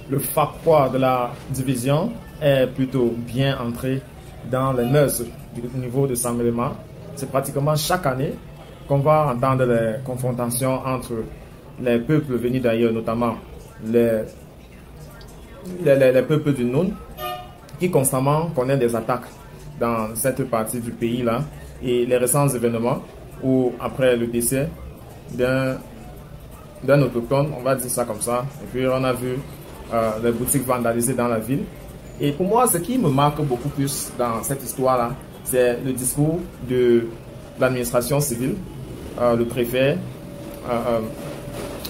le factoire de la division est plutôt bien entré dans les mœurs du niveau de Saint-Mélément. C'est pratiquement chaque année qu'on va entendre les confrontations entre les peuples venus d'ailleurs, notamment les peuples du Noun, qui constamment connaissent des attaques dans cette partie du pays-là. Et les récents événements où, après le décès d'un autochtone, on va dire ça comme ça, et puis on a vu les boutiques vandalisées dans la ville. Et pour moi, ce qui me marque beaucoup plus dans cette histoire-là, c'est le discours de l'administration civile, le préfet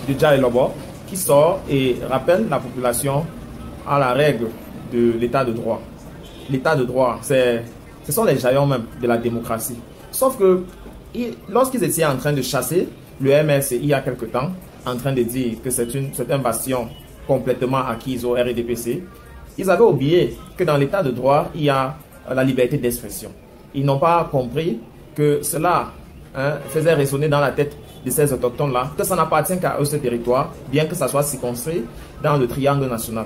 de Djaïlobo, qui sort et rappelle la population à la règle de l'état de droit. L'état de droit, ce sont les jaillons même de la démocratie. Sauf que lorsqu'ils étaient en train de chasser le MRC il y a quelque temps, en train de dire que c'est un bastion complètement acquis au RDPC, ils avaient oublié que dans l'état de droit, il y a la liberté d'expression. Ils n'ont pas compris que cela faisait résonner dans la tête de ces autochtones-là, que ça n'appartient qu'à eux ce territoire, bien que ça soit circonscrit dans le triangle national.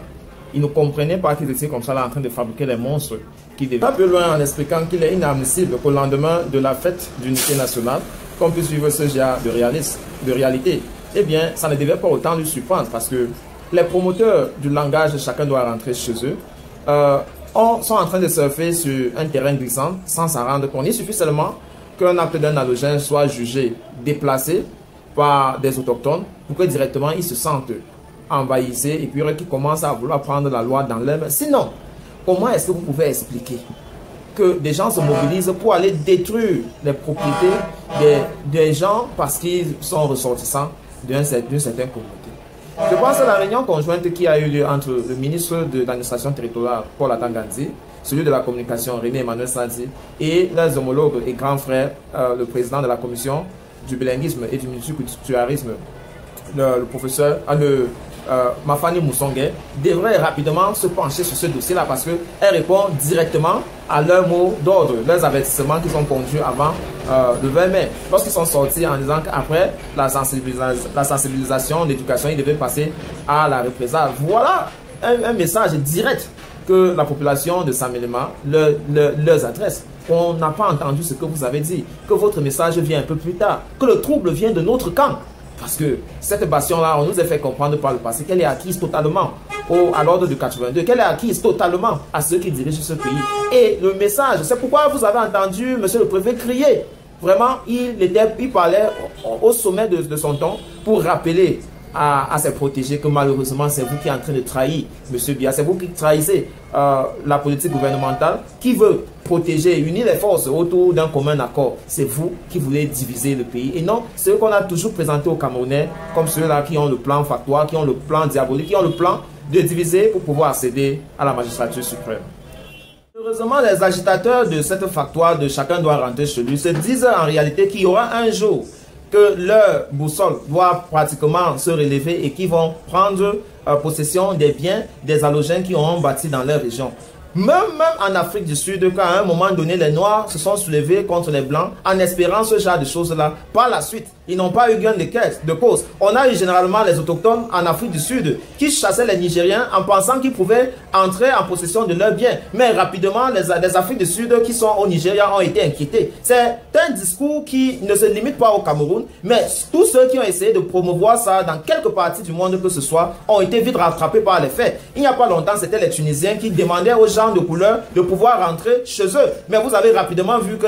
Ils ne comprenaient pas qu'ils étaient comme ça là en train de fabriquer les monstres qui devaient. Un peu loin en expliquant qu'il est inadmissible qu'au lendemain de la fête d'unité nationale, qu'on puisse vivre ce genre de réalité. Eh bien, ça ne devait pas autant lui surprendre parce que les promoteurs du langage, chacun doit rentrer chez eux, sont en train de surfer sur un terrain glissant sans s'en rendre compte. Il suffit seulement qu'un acte d'un allogène soit jugé déplacé par des autochtones pour que directement ils se sentent envahissés et puis qu'ils commencent à vouloir prendre la loi dans leurs mains. Sinon, comment est-ce que vous pouvez expliquer que des gens se mobilisent pour aller détruire les propriétés des gens parce qu'ils sont ressortissants d'une certaine communauté? Je pense à la réunion conjointe qui a eu lieu entre le ministre de l'administration territoriale, Paul Atangandji, celui de la communication, René Emmanuel Sadi, et leurs homologues et grands frères, le président de la commission du bilinguisme et du multiculturalisme, le professeur Mafani Moussongue, devrait rapidement se pencher sur ce dossier-là parce qu'elle répond directement à leurs mots d'ordre, leurs avertissements qui sont conduits avant le 20 mai. Lorsqu'ils sont sortis en disant qu'après la sensibilisation, l'éducation, ils devaient passer à la représailles. Voilà un message direct que la population de Saint-Mélément leur adresse. On n'a pas entendu ce que vous avez dit, que votre message vient un peu plus tard, que le trouble vient de notre camp. Parce que cette bastion-là, on nous a fait comprendre par le passé qu'elle est acquise totalement à l'ordre du 82, qu'elle est acquise totalement à ceux qui dirigent ce pays. Et le message, c'est pourquoi vous avez entendu monsieur le préfet crier. Vraiment, il parlait au sommet de son ton pour rappeler à ses protégés que malheureusement, c'est vous qui êtes en train de trahir monsieur Biya. C'est vous qui trahissez la politique gouvernementale qui veut protéger, unir les forces autour d'un commun accord. C'est vous qui voulez diviser le pays. Et non, ceux qu'on a toujours présentés aux Camerounais comme ceux-là qui ont le plan factoire, qui ont le plan diabolique, qui ont le plan de diviser pour pouvoir accéder à la magistrature suprême. Heureusement, les agitateurs de cette factoire de chacun doit rentrer chez lui se disent en réalité qu'il y aura un jour que leur boussole doit pratiquement se relever et qui vont prendre possession des biens des halogènes qui auront bâti dans leur région. Même en Afrique du Sud, quand à un moment donné, les Noirs se sont soulevés contre les Blancs en espérant ce genre de choses-là. Par la suite, ils n'ont pas eu gain de cause. On a eu généralement les autochtones en Afrique du Sud qui chassaient les Nigériens en pensant qu'ils pouvaient entrer en possession de leurs biens. Mais rapidement, les Afriques du Sud qui sont au Nigeria ont été inquiétés. C'est un discours qui ne se limite pas au Cameroun, mais tous ceux qui ont essayé de promouvoir ça dans quelques parties du monde que ce soit ont été vite rattrapés par les faits. Il n'y a pas longtemps, c'était les Tunisiens qui demandaient aux gens de couleur de pouvoir rentrer chez eux. Mais vous avez rapidement vu que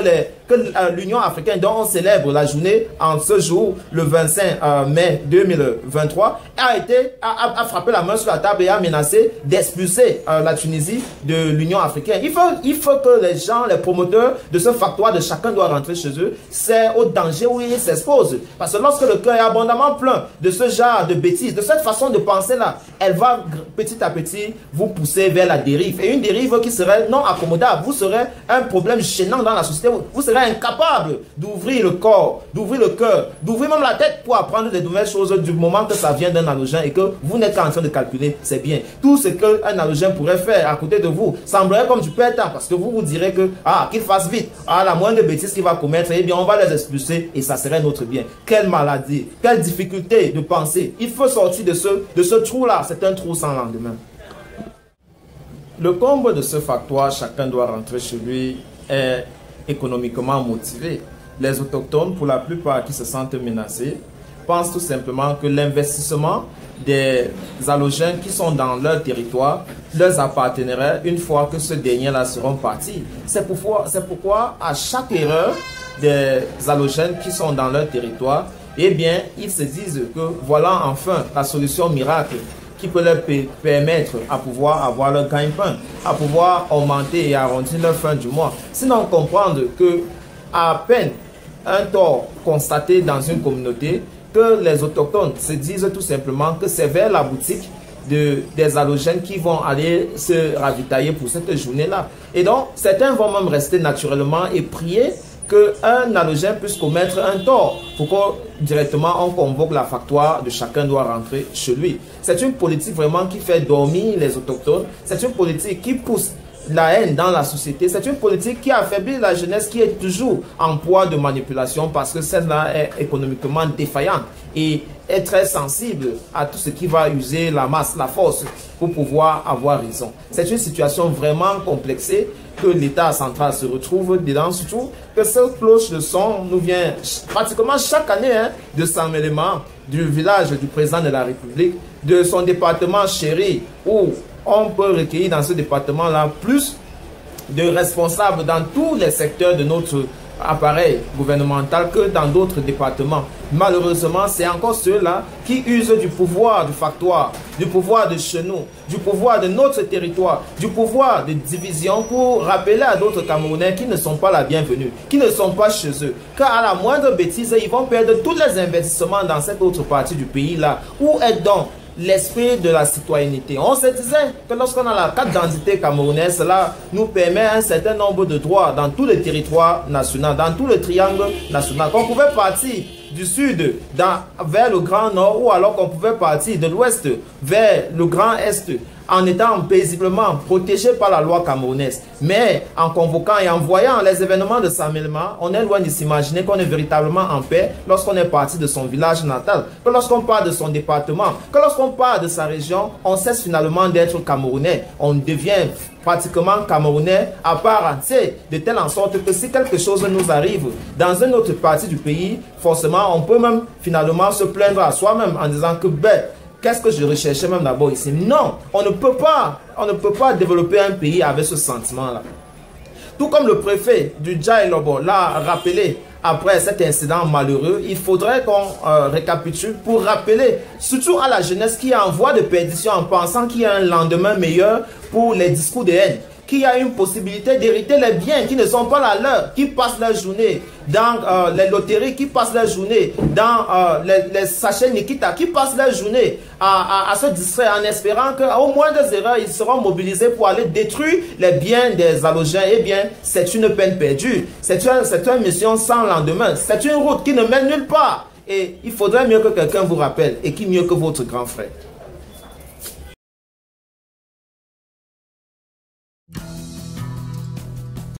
l'Union africaine, dont on célèbre la journée en ce jour, le 25 mai 2023, a frappé la main sur la table et a menacé d'expulser la Tunisie de l'Union africaine. Il faut que les gens, les promoteurs de ce factoire de chacun doit rentrer chez eux. C'est au danger où ils s'exposent. Parce que lorsque le cœur est abondamment plein de ce genre de bêtises, de cette façon de penser-là, elle va petit à petit vous pousser vers la dérive. Et une dérive qui serait non accommodable. Vous serez un problème gênant dans la société. Vous serez incapable d'ouvrir le corps, d'ouvrir le cœur, d'ouvrir même la tête pour apprendre de nouvelles choses du moment que ça vient d'un halogène et que vous n'êtes pas en train de calculer, c'est bien. Tout ce qu'un halogène pourrait faire à côté de vous semblerait comme du père temps parce que vous direz que qu'il fasse vite, la moindre bêtise qu'il va commettre, eh bien on va les expulser et ça serait notre bien. Quelle maladie, quelle difficulté de penser. Il faut sortir de ce trou-là. c'est un trou sans lendemain. Le comble de ce factoire, chacun doit rentrer chez lui, est économiquement motivé. Les autochtones, pour la plupart qui se sentent menacés, pensent tout simplement que l'investissement des allogènes qui sont dans leur territoire leur appartiendrait une fois que ceux derniers-là seront partis. C'est pourquoi à chaque erreur des allogènes qui sont dans leur territoire, eh bien, ils se disent que voilà enfin la solution miracle qui peut leur permettre à pouvoir avoir leur gagne-pain, à pouvoir augmenter et arrondir leur fin du mois. Sinon, comprendre que à peine un tort constaté dans une communauté, que les autochtones se disent tout simplement que c'est vers la boutique des allogènes qui vont aller se ravitailler pour cette journée-là. Et donc, certains vont même rester naturellement et prier qu'un allogène puisse commettre un tort pour que directement on convoque la factoire de chacun doit rentrer chez lui. C'est une politique vraiment qui fait dormir les autochtones. C'est une politique qui pousse la haine dans la société. C'est une politique qui affaiblit la jeunesse qui est toujours en proie de manipulation parce que celle-là est économiquement défaillante et est très sensible à tout ce qui va user la masse, la force pour pouvoir avoir raison. C'est une situation vraiment complexée que l'État central se retrouve dedans, surtout que cette cloche de son nous vient pratiquement chaque année de San Mélément, du village du président de la République, de son département chéri, où on peut recueillir dans ce département-là plus de responsables dans tous les secteurs de notre appareil gouvernemental que dans d'autres départements. Malheureusement, c'est encore ceux-là qui usent du pouvoir du factoire, du pouvoir de chez nous, du pouvoir de notre territoire, du pouvoir de division pour rappeler à d'autres Camerounais qui ne sont pas la bienvenue, qui ne sont pas chez eux. Car à la moindre bêtise, ils vont perdre tous les investissements dans cette autre partie du pays-là. Où est donc l'esprit de la citoyenneté? On se disait que lorsqu'on a la carte d'identité camerounaise, cela nous permet un certain nombre de droits dans tout le territoire national, dans tout le triangle national, qu'on pouvait partir du sud vers le grand nord ou alors qu'on pouvait partir de l'ouest vers le grand est en étant paisiblement protégé par la loi camerounaise. Mais en convoquant et en voyant les événements de San Mélément, on est loin de s'imaginer qu'on est véritablement en paix lorsqu'on est parti de son village natal, que lorsqu'on part de son département, que lorsqu'on part de sa région, on cesse finalement d'être Camerounais. On devient pratiquement Camerounais à part entière, de telle en sorte que si quelque chose nous arrive dans une autre partie du pays, forcément on peut même finalement se plaindre à soi-même en disant que qu'est-ce que je recherchais même d'abord ici? Non, on ne peut pas développer un pays avec ce sentiment-là. Tout comme le préfet du Djaï Lobo l'a rappelé après cet incident malheureux, il faudrait qu'on récapitule pour rappeler, surtout à la jeunesse qui est en voie de perdition en pensant qu'il y a un lendemain meilleur pour les discours de haine, qu'il y a une possibilité d'hériter les biens qui ne sont pas la leur, qui passent leur journée dans les loteries, qui passent leur journée dans les sachets Nikita, qui passent leur journée à se distraire en espérant qu'au moins des erreurs, ils seront mobilisés pour aller détruire les biens des allogènes. Eh bien, c'est une peine perdue. C'est une mission sans lendemain. C'est une route qui ne mène nulle part. Et il faudrait mieux que quelqu'un vous rappelle, et qui mieux que votre grand frère.